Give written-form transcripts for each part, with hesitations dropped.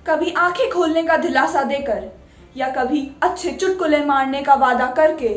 कभी आंखें खोलने का दिलासा देकर या कभी अच्छे चुटकुले मारने का वादा करके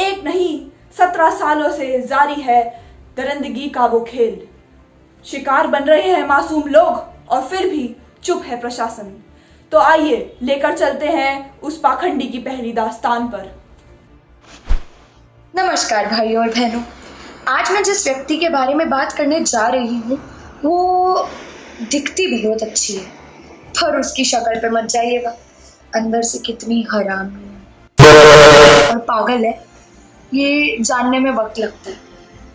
एक नहीं 17 सालों से जारी है दरिंदगी का वो खेल। शिकार बन रहे हैं मासूम लोग और फिर भी चुप है प्रशासन। तो आइए लेकर चलते हैं उस पाखंडी की पहली दास्तान पर। नमस्कार भाइयों और बहनों, आज मैं जिस व्यक्ति के बारे में बात करने जा रही हूँ वो दिखती बहुत अच्छी है, पर उसकी शक्ल पे मत जाइएगा। अंदर से कितनी हरामी है और पागल है, ये जानने में वक्त लगता है।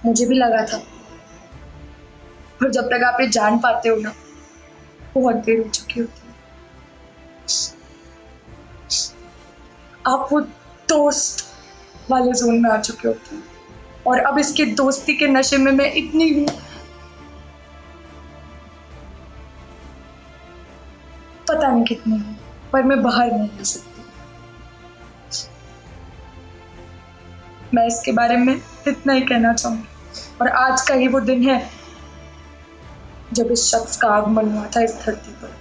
मुझे भी लगा था, पर जब तक आप ये जान पाते हो ना, बहुत देर हो चुकी होती है। आप वो दोस्त वाले जोन में आ चुके होते हैं और अब इसके दोस्ती के नशे में मैं इतनी हूँ, पता नहीं कितनी हूँ, पर मैं बाहर नहीं आ सकती। मैं इसके बारे में इतना ही कहना चाहूंगी। और आज का ही वो दिन है जब इस शख्स का आगमन हुआ था इस धरती पर।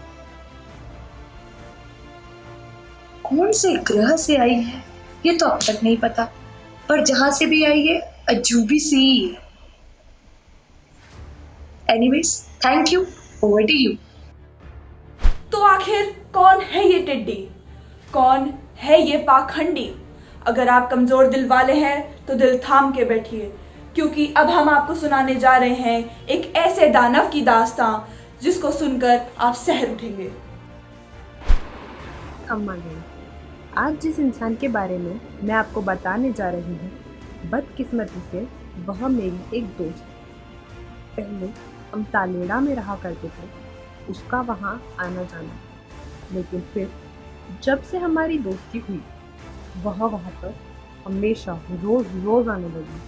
कौन से ग्रह से आई है ये तो अब तक नहीं पता, पर जहां से भी आई है अजूबी सी है। Anyways, thank you, over to you. तो आखिर कौन है ये टिड्डी, कौन है ये पाखंडी? अगर आप कमजोर दिल वाले हैं तो दिल थाम के बैठिए, क्योंकि अब हम आपको सुनाने जा रहे हैं एक ऐसे दानव की दास्तां जिसको सुनकर आप सहर उठेंगे। अम्मा गई। आज जिस इंसान के बारे में मैं आपको बताने जा रही हूँ, बदकिस्मती से वह मेरी एक दोस्त। पहले हम तालेड़ा में रहा करते थे, उसका वहाँ आना जाना, लेकिन फिर जब से हमारी दोस्ती हुई वह वहाँ पर हमेशा रोज़ आने लगी।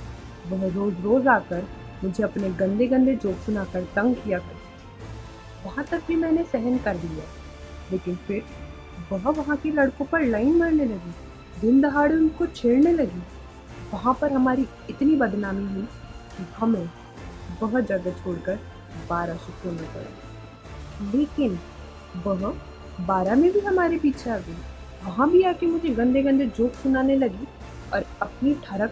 वह रोज़ आकर मुझे अपने गंदे गंदे जोक सुनाकर तंग किया करती थी। वहाँ तक भी मैंने सहन कर लिया, लेकिन फिर वह वहाँ के लड़कों पर लाइन मारने लगी, दिन दहाड़े उनको छेड़ने लगी। वहाँ पर हमारी इतनी बदनामी हुई कि हमें वह जगह छोड़कर 12 शिफ्ट होना पड़ा। लेकिन वह 12 में भी हमारे पीछे आ गई। वहाँ भी आके मुझे गंदे गंदे जोक सुनाने लगी और अपनी ठरक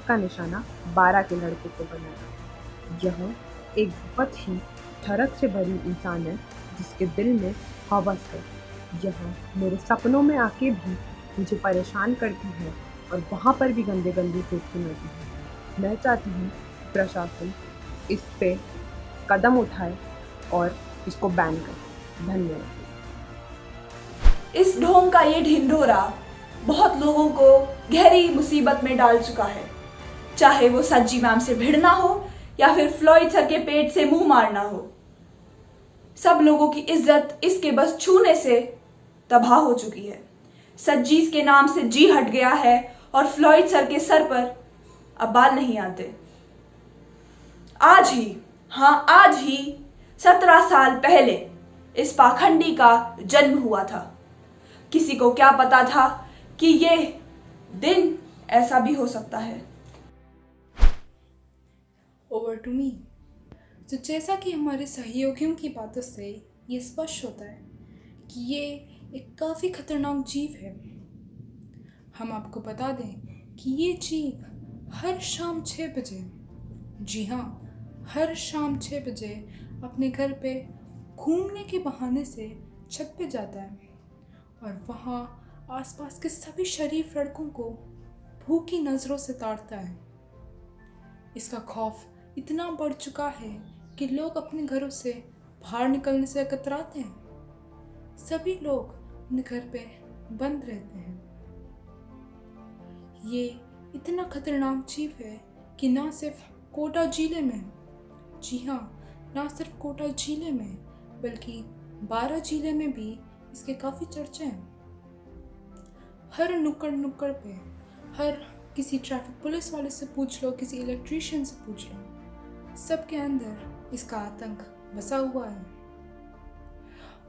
का निशाना 12 के लड़कों को बनाया। यह एक बहुत ही ठरक से भरी इंसान है जिसके दिल में हवस है। यह मेरे सपनों में आके भी मुझे परेशान करती है और वहाँ पर भी गंदे गंदे जोक सुनाती है। मैं चाहती हूँ प्रशासन इस पे कदम उठाए और इसको बैन करे। धन्यवाद। इस ढोंग का ये ढिंढोरा बहुत लोगों को गहरी मुसीबत में डाल चुका है, चाहे वो सज्जी मैम से भिड़ना हो या फिर फ्लॉयड सर के पेट से मुंह मारना हो। सब लोगों की इज्जत इसके बस छूने से तबाह हो चुकी है। सज्जीज के नाम से जी हट गया है और फ्लॉयड सर के सर पर अब बाल नहीं आते। आज ही 17 साल पहले इस पाखंडी का जन्म हुआ था। किसी को क्या पता था कि ये दिन ऐसा भी हो सकता है। Over to me. तो जैसा कि हमारे सहयोगियों की बातों से ये स्पष्ट होता है कि ये एक काफ़ी खतरनाक जीव है। हम आपको बता दें कि ये जीव हर शाम 6 बजे, जी हाँ, हर शाम 6 बजे अपने घर पे घूमने के बहाने से छत पे जाता है और वहाँ आसपास के सभी शरीफ लड़कों को भूखी नज़रों से ताड़ता है। इसका खौफ इतना बढ़ चुका है कि लोग अपने घरों से बाहर निकलने से कतराते हैं। सभी लोग अपने घर पे बंद रहते हैं। ये इतना खतरनाक जीव है कि ना सिर्फ कोटा जिले में, जी हाँ, ना सिर्फ कोटा जिले में बल्कि 12 जिले में भी इसके काफ़ी चर्चे हैं। हर नुक्कड़ पे, हर किसी ट्रैफिक पुलिस वाले से पूछ लो, किसी इलेक्ट्रीशियन से पूछ लो, सबके अंदर इसका आतंक बसा हुआ है।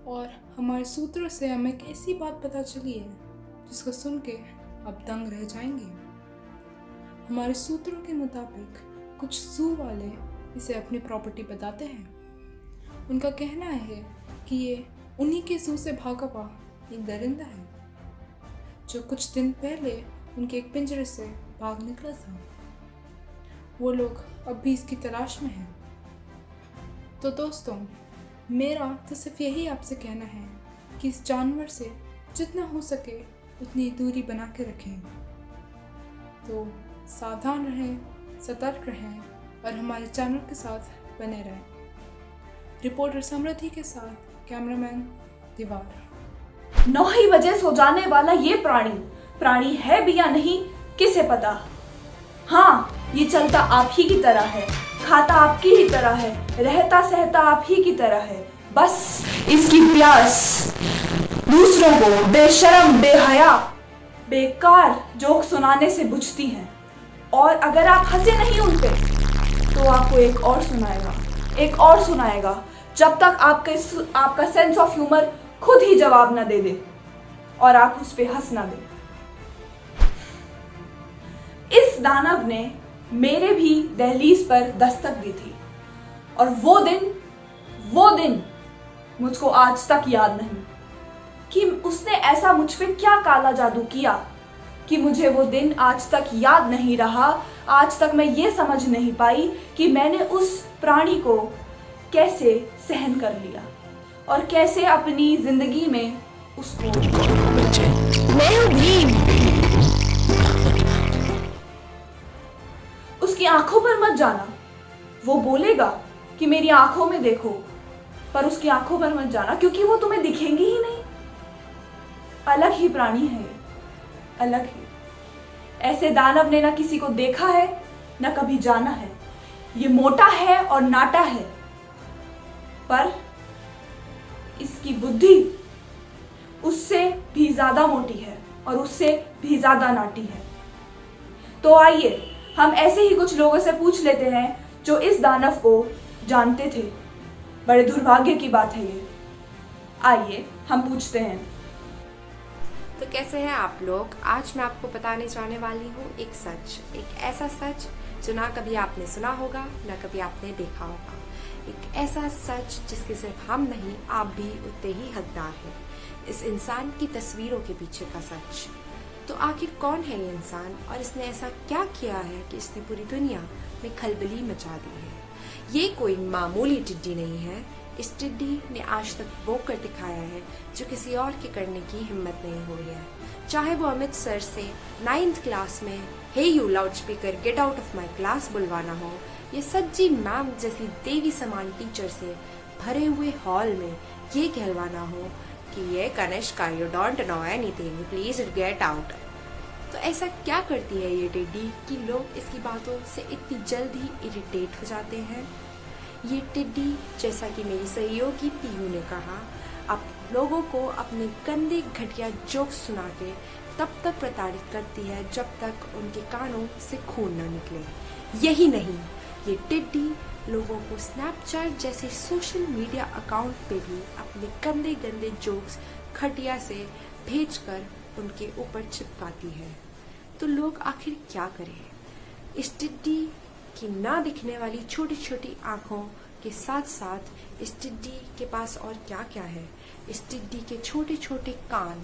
और हमारे सूत्रों से हमें एक ऐसी बात पता चली है जिसको सुन के आप दंग रह जाएंगे। हमारे सूत्रों के मुताबिक कुछ जू वाले इसे अपनी प्रॉपर्टी बताते हैं। उनका कहना है कि ये उन्हीं के ज़ू से भागा हुआ एक दरिंदा है जो कुछ दिन पहले उनके एक पिंजरे से भाग निकला था। वो लोग अब भी इसकी तलाश में हैं। तो दोस्तों, मेरा तो सिर्फ यही आपसे कहना है कि इस जानवर से जितना हो सके उतनी दूरी बना के रखें। तो सावधान रहें, सतर्क रहें और हमारे चैनल के साथ बने रहें। रिपोर्टर समृद्धि के साथ कैमरामैन दीवार। 9 ही बजे सो जाने वाला ये प्राणी है भी या नहीं किसे पता। हाँ, ये चलता आप ही की तरह है, खाता आपकी ही तरह है, रहता सहता आप ही की तरह है। बस इसकी प्यास दूसरों को बेशर्म, बेहया, बेकार जोक सुनाने से बुझती है। और अगर आप हंसे नहीं उन पे तो आपको एक और सुनाएगा जब तक आपका सेंस ऑफ ह्यूमर खुद ही जवाब ना दे दे और आप उस पे हंस ना दे। इस दानव ने मेरे भी दहलीज पर दस्तक दी थी और वो दिन मुझको आज तक याद नहीं कि उसने ऐसा मुझ पे क्या काला जादू किया कि मुझे वो दिन आज तक याद नहीं रहा। आज तक मैं ये समझ नहीं पाई कि मैंने उस प्राणी को कैसे सहन कर लिया और कैसे अपनी जिंदगी में उसको। मैं हूँ भीम। उसकी आंखों पर मत जाना। वो बोलेगा कि मेरी आंखों में देखो, पर उसकी आंखों पर मत जाना क्योंकि वो तुम्हें दिखेंगी ही नहीं। अलग ही प्राणी है ये, अलग ही। ऐसे दानव ने ना किसी को देखा है ना कभी जाना है। ये मोटा है और नाटा है, पर इसकी बुद्धि उससे भी ज्यादा मोटी है और उससे भी ज्यादा नाटी है। तो आइए हम ऐसे ही कुछ लोगों से पूछ लेते हैं जो इस दानव को जानते थे। बड़े दुर्भाग्य की बात है ये। आइए हम पूछते हैं। तो कैसे हैं आप लोग? आज मैं आपको बताने जाने वाली हूँ एक सच, एक ऐसा सच जो ना कभी आपने सुना होगा ना कभी आपने देखा होगा। एक ऐसा सच जिसके सिर्फ हम नहीं, आप भी उतने ही हकदार हैं। इस इंसान की तस्वीरों के पीछे का सच। तो आखिर कौन है ये इंसान और इसने ऐसा क्या किया है कि इसने पूरी दुनिया में खलबली मचा दी है? ये कोई मामूली टिड्डी नहीं है। इस टिड्डी ने आज तक वो कर दिखाया है जो किसी और के करने की हिम्मत नहीं हुई है। चाहे वो अमित सर से 9th क्लास में hey you loud speaker get out of my class बुलवाना हो, ये सज्जी मैम जैसी देवी समान टीचर से भरे हुए हॉल में ये कहलवाना हो कि ये Kanishka you don't know anything, please get out. तो ऐसा क्या करती है ये टिड्डी कि लोग इसकी बातों से इतनी जल्दी इरिटेट हो जाते हैं? ये टिड्डी, जैसा कि मेरी सहयोगी पीयू ने कहा, आप लोगों को अपने गंदे घटिया जोक्स सुना के तब तक प्रताड़ित करती है जब तक उनके कानों से खून न निकले। यही नहीं, ये टिड्डी लोगों को स्नैपचैट जैसे सोशल मीडिया अकाउंट पे भी अपने गंदे गंदे जोक्स खटिया से भेजकर उनके ऊपर चिपकाती है। तो लोग आखिर क्या करें? इस टिड्डी की ना दिखने वाली छोटी छोटी आंखों के साथ साथ इस टिड्डी के पास और क्या क्या है? इस टिड्डी के छोटे छोटे कान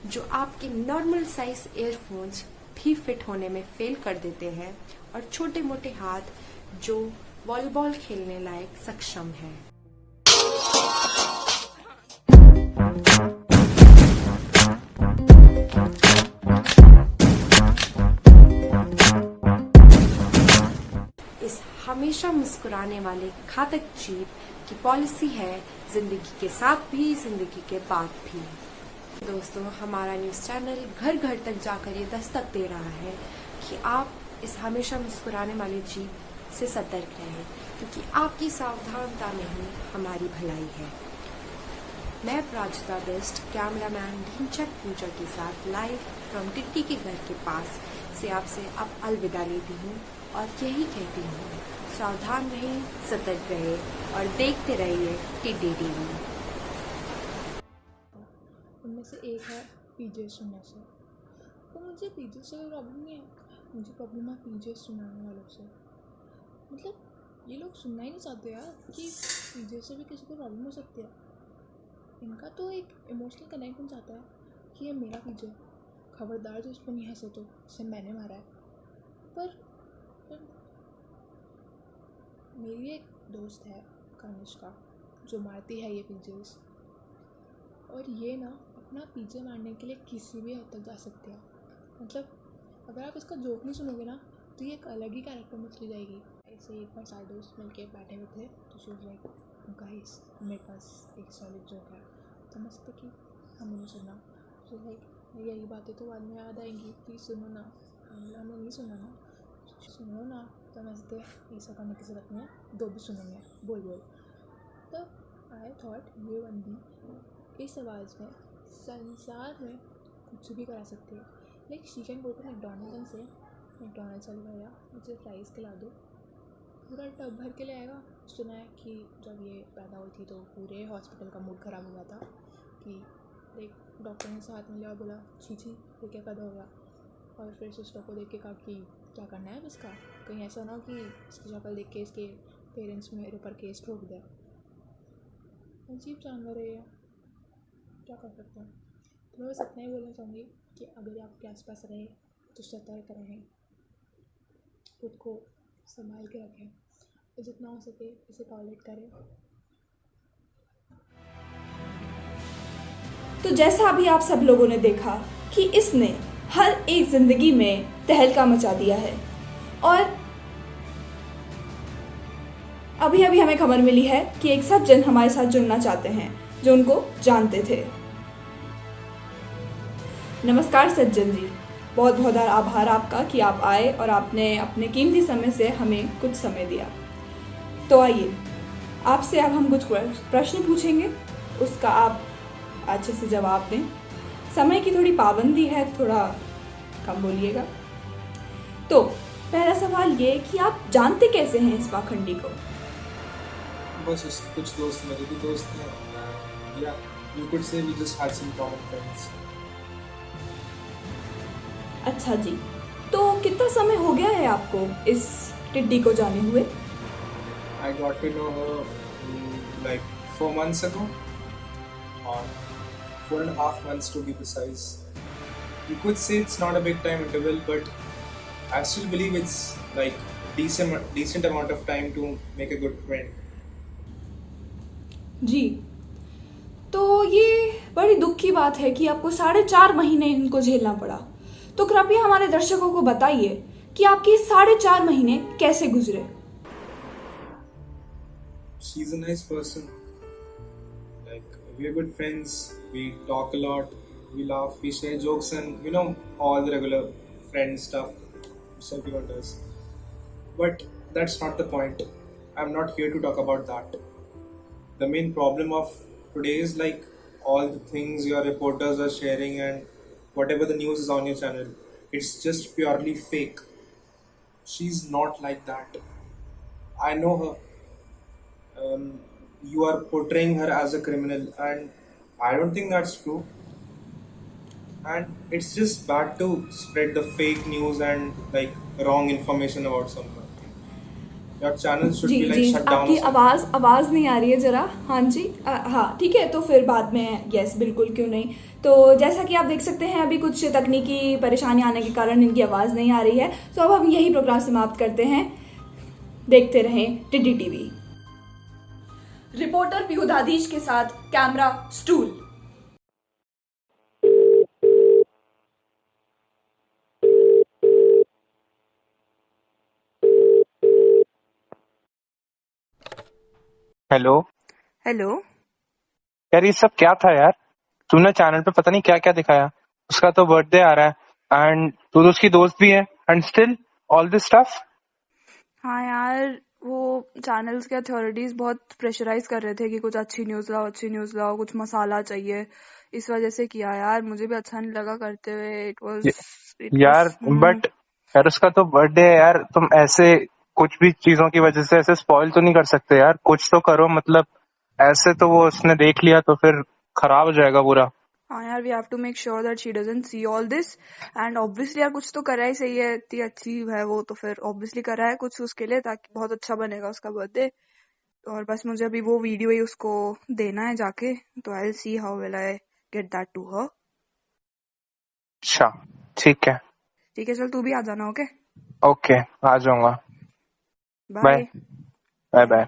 जो आपके नॉर्मल साइज ईयरफोन्स भी फिट होने में फेल कर देते हैं और छोटे मोटे हाथ जो वॉलीबॉल खेलने लायक सक्षम है। इस हमेशा मुस्कुराने वाले घातक जीव की पॉलिसी है जिंदगी के साथ भी जिंदगी के बाद भी। दोस्तों, हमारा न्यूज़ चैनल घर घर तक जाकर ये दस्तक दे रहा है कि आप इस हमेशा मुस्कुराने वाले जीव से सतर्क रहें, क्योंकि आपकी सावधानता में ही हमारी भलाई है। मैं प्राजता बेस्ट कैमरामैन ढींचक पूजा के साथ लाइव फ्रॉम टिड्डी के घर के पास से आपसे अब अलविदा लेती हूँ और यही कहती हूँ, सावधान रहें, सतर्क रहे और देखते रहिए टिड्डी टीवी। उनमें से एक है पीजे सुनने से। तो मुझे पीजे से प्रॉब्लम नहीं है, मुझे प्रॉब्लम है पीजे सुनाने वालों से। मतलब ये लोग सुनना ही नहीं चाहते यार कि पीजे से भी किसी को प्रॉब्लम हो सकती है। इनका तो एक इमोशनल कनेक्ट बन जाता है कि ये मेरा पीजे, खबरदार जो उस पर नहीं हंसे तो इसे मैंने मारा है। पर मेरी एक दोस्त है कनिष्का जो मारती है ये पीजेस, और ये ना अपना पीजे मारने के लिए किसी भी हद तक जा सकते हैं। मतलब अगर आप इसका जोक नहीं सुनोगे ना तो ये एक अलग ही कैरेक्टर में चली जाएगी। ऐसे एक बार सारे दोस्त मिल के बैठे हुए थे तो शी वाज लाइक गाइस मेरे पास एक सॉलिड जोक है। तो मैं सोचा कि हमें नहीं सुनना। तो लाइक यही बातें तो बाद में याद आएंगी, प्लीज़ सुनो ना। हमें नहीं सुना ना, सुनो ना। तो मैं सोचते ये सब करने की जरूरत नहीं है, दो भी सुनेंगे, बोल। तो आई थॉट ये बंदी इस आवाज़ में संसार में कुछ भी करा सकती है। Like she can go to McDonald's से मैकडोनल्ड्स वाले भैया मुझे फ्राइज़ खिला दो, पूरा टब भर के ले आएगा। सुना है कि जब ये पैदा हुई थी तो पूरे हॉस्पिटल का मूड ख़राब हो गया था कि एक डॉक्टर ने साथ में लिया और बोला छी ये क्या पैदा हो गया। और फिर सिस्टर को देख के कहा कि क्या करना है इसका, कहीं ऐसा ना हो कि इसकी शक्ल देख के इसके पेरेंट्स मेरे ऊपर केस ठोक दे। अजीब जानवर है ये, क्या कर सकते हैं। तो मैं बस इतना ही बोलना चाहूँगी कि अगर ये आपके आसपास रहे तो सतर्क रहें, खुद को संभाल के रखें और जितना हो सके इसे टॉलरेट करें। तो जैसा अभी आप सब लोगों ने देखा कि इसने हर एक जिंदगी में तहलका मचा दिया है, और अभी अभी हमें खबर मिली है कि एक सज्जन हमारे साथ जुड़ना चाहते हैं जो उनको जानते थे। नमस्कार सज्जन जी, बहुत बहुत आभार आपका कि आप आए और आपने अपने कीमती समय से हमें कुछ समय दिया। तो आइए आपसे अब हम कुछ प्रश्न पूछेंगे, उसका आप अच्छे से जवाब दें। समय की थोड़ी पाबंदी है, थोड़ा कम बोलिएगा। तो पहला सवाल ये कि आप जानते कैसे हैं इस पाखंडी को? बस उसके कुछ दोस्त मेरे भी दोस्त हैं, या you could say we just had some common friends. अच्छा जी, तो कितना समय हो गया है आपको इस टिड्डी को जाने हुए? I got to know her like 4 months ago, or 4.5 months to be precise. You could say it's not a big time interval, but I still believe it's like decent amount of time to make a good friend. जी, तो ये बड़ी दुख की बात है कि आपको 4.5 महीने इनको झेलना पड़ा। तो कृपया हमारे दर्शकों को बताइए कि आपके 4.5 महीने कैसे गुजरे। She's a nice person. Like we are good friends. We talk a lot. We laugh. We share jokes and all the regular friend stuff. So everyone does. But that's not the point. I'm not here to talk about that. The main problem of today is like all the things your reporters are sharing and whatever the news is on your channel, it's just purely fake. She's not like that. I know her. You are portraying her as a criminal, and I don't think that's true. And it's just bad to spread the fake news and like wrong information about someone. Your channel should ji be like ji, shut down. आपकी or something. आवाज़ नहीं आ रही है ज़रा। हाँ जी, हाँ ठीक है, तो फिर बाद में यस बिल्कुल, क्यों नहीं। तो जैसा कि आप देख सकते हैं अभी कुछ तकनीकी परेशानी आने के कारण इनकी आवाज़ नहीं आ रही है। तो अब हम यही प्रोग्राम समाप्त करते हैं। देखते रहें टिड्डी टीवी। रिपोर्टर पीहू दादीज के साथ कैमरा स्टूल। Hello hello. यार, ये सब क्या था यार? तूने चैनल पे पता नहीं क्या क्या दिखाया। उसका तो बर्थडे आ रहा है एंड तू तो उसकी दोस्त भी है and still all this stuff. हाँ यार, वो चैनल्स के अथॉरिटीज बहुत प्रेशराइज कर रहे थे कि कुछ अच्छी न्यूज़ लाओ, कुछ मसाला चाहिए। इस वजह से किया यार, मुझे भी अच्छा नहीं लगा करते हुए। यार बट यार उसका तो बर्थडे है यार, तुम ऐसे कुछ भी चीजों की वजह से ऐसे स्पॉइल तो नहीं कर सकते यार। कुछ तो करो, मतलब ऐसे तो वो उसने देख लिया तो फिर खराब हो जाएगा पूरा। हाँ यार, we have to make sure that she doesn't see all this. And obviously यार कुछ तो करा ही सही है, इतनी अच्छी है वो, तो फिर ऑब्वियसली करा है कुछ उसके लिए, ताकि बहुत अच्छा बनेगा उसका बर्थडे। और बस मुझे अभी वो वीडियो ही उसको देना है जाके, तो I will see how will I get that to her. अच्छा ठीक है। ठीक है, चल तू भी आ जाना। ओके, ओके, आ जाऊंगा। बाय। Bye bye.